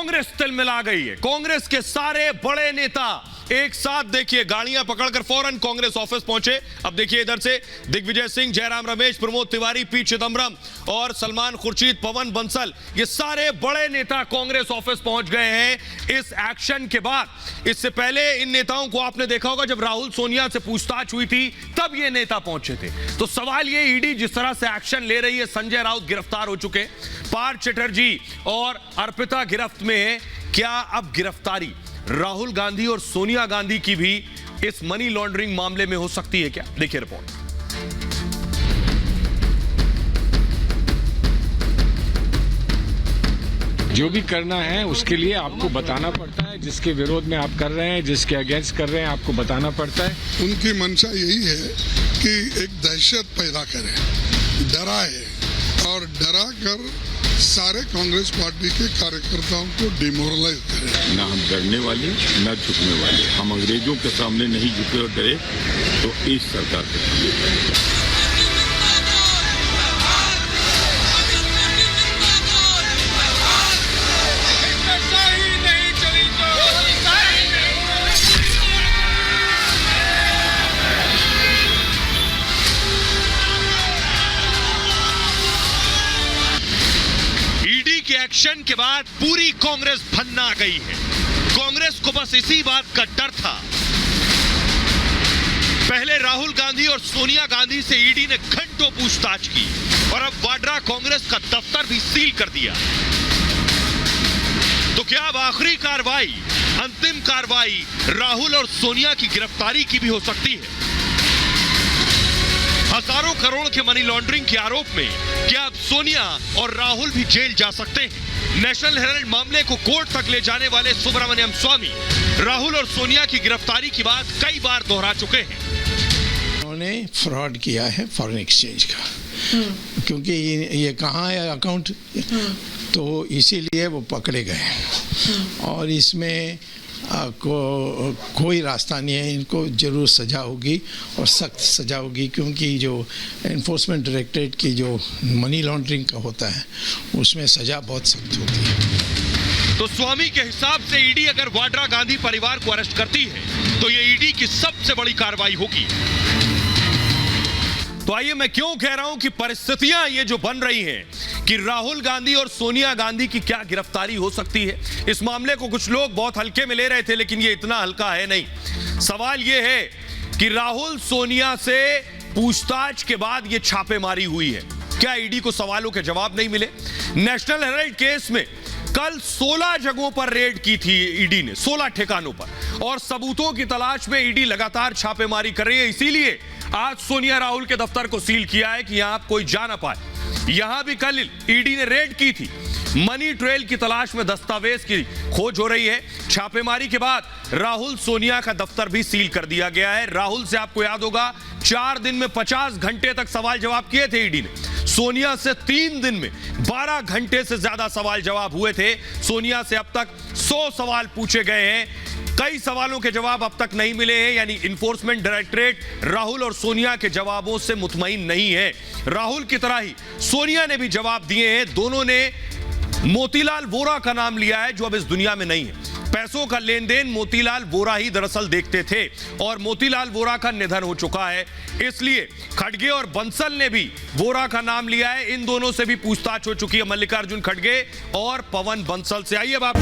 कांग्रेस तिलमिला गई है। कांग्रेस के सारे बड़े नेता एक साथ देखिए गाड़ियां पकड़कर फौरन कांग्रेस ऑफिस पहुंचे। अब देखिए इधर से दिग्विजय सिंह, जयराम रमेश, प्रमोद तिवारी, पी चिदंबरम और सलमान खुर्शीद, पवन बंसल, ये सारे बड़े नेता कांग्रेस ऑफिस पहुंच गए हैं इस एक्शन के बाद। इससे पहले इन नेताओं को आपने देखा होगा जब राहुल सोनिया से पूछताछ हुई थी तब ये नेता पहुंचे थे। तो सवाल ये, ईडी जिस तरह से एक्शन ले रही है, संजय राउत गिरफ्तार हो चुके, पार्थ चटर्जी और अर्पिता गिरफ्त में है, क्या अब गिरफ्तारी राहुल गांधी और सोनिया गांधी की भी इस मनी लॉन्ड्रिंग मामले में हो सकती है क्या? देखिए रिपोर्ट। जो भी करना है उसके लिए आपको बताना पड़ता है, जिसके विरोध में आप कर रहे हैं, जिसके अगेंस्ट कर रहे हैं, आपको बताना पड़ता है। उनकी मंशा यही है कि एक दहशत पैदा करें, डराए और डरा कर सारे कांग्रेस पार्टी के कार्यकर्ताओं को डिमोरलाइज करें। ना हम डरने वाले ना झुकने वाले, हम अंग्रेजों के सामने नहीं झुके और डरे तो इस सरकार के सामने। एक्शन के बाद पूरी कांग्रेस भन्ना गई है। कांग्रेस को बस इसी बात का डर था। पहले राहुल गांधी और सोनिया गांधी से ईडी ने घंटों पूछताछ की और अब वाड्रा कांग्रेस का दफ्तर भी सील कर दिया। तो क्या अब आखिरी कार्रवाई, अंतिम कार्रवाई राहुल और सोनिया की गिरफ्तारी की भी हो सकती है? हजारों करोड़ के मनी लॉन्ड्रिंग के आरोप में क्या अब सोनिया और राहुल भी जेल जा सकते हैं? नेशनल हेराल्ड मामले को कोर्ट तक ले जाने वाले सुब्रमण्यम स्वामी राहुल और सोनिया की गिरफ्तारी की बात कई बार दोहरा चुके हैं। उन्होंने फ्रॉड किया है फॉरेन एक्सचेंज का, क्योंकि ये कहाँ है अकाउंट, तो इसीलिए वो पकड़े गए और इसमें कोई रास्ता नहीं है। इनको जरूर सजा होगी और सख्त सजा होगी, क्योंकि जो एनफोर्समेंट डायरेक्टरेट की जो मनी लॉन्ड्रिंग का होता है उसमें सजा बहुत सख्त होती है। तो स्वामी के हिसाब से ईडी अगर वाड्रा गांधी परिवार को अरेस्ट करती है तो ये ईडी की सबसे बड़ी कार्रवाई होगी। तो आइए, मैं क्यों कह रहा हूं कि परिस्थितियां ये जो बन रही हैं कि राहुल गांधी और सोनिया गांधी की क्या गिरफ्तारी हो सकती है। इस मामले को कुछ लोग बहुत हल्के में ले रहे थे, लेकिन ये इतना हल्का है नहीं। सवाल ये है कि राहुल सोनिया से पूछताछ के बाद ये छापेमारी हुई है, क्या ईडी को सवालों के जवाब नहीं मिले? नेशनल हेराल्ड केस में कल 16 जगहों पर रेड की थी ईडी ने, 16 ठिकानों पर, और सबूतों की तलाश में ईडी लगातार छापेमारी कर रही है। इसीलिए आज सोनिया राहुल के दफ्तर को सील किया है कि यहां कोई जा ना पाए। यहां भी कल ईडी ने रेड की थी, मनी ट्रेल की तलाश में दस्तावेज की खोज हो रही है। छापेमारी के बाद राहुल सोनिया का दफ्तर भी सील कर दिया गया है। राहुल से आपको याद होगा 4 दिन में 50 घंटे तक सवाल जवाब किए थे ईडी ने। सोनिया से 3 दिन में 12 घंटे से ज्यादा सवाल जवाब हुए थे। सोनिया से अब तक 100 सवाल पूछे गए हैं, कई सवालों के जवाब अब तक नहीं मिले हैं। यानी इन्फोर्समेंट डायरेक्टरेट राहुल और सोनिया के जवाबों से मुतमईन नहीं है। राहुल की तरह ही सोनिया ने भी जवाब दिए हैं। दोनों ने मोतीलाल वोरा का नाम लिया है जो अब इस दुनिया में नहीं है। पैसों का लेन देन मोतीलाल वोरा ही दरअसल देखते थे और मोतीलाल वोरा का निधन हो चुका है, इसलिए खड़गे और बंसल ने भी वोरा का नाम लिया है। इन दोनों से भी पूछताछ हो चुकी है, मल्लिकार्जुन खड़गे और पवन बंसल से। आइए बात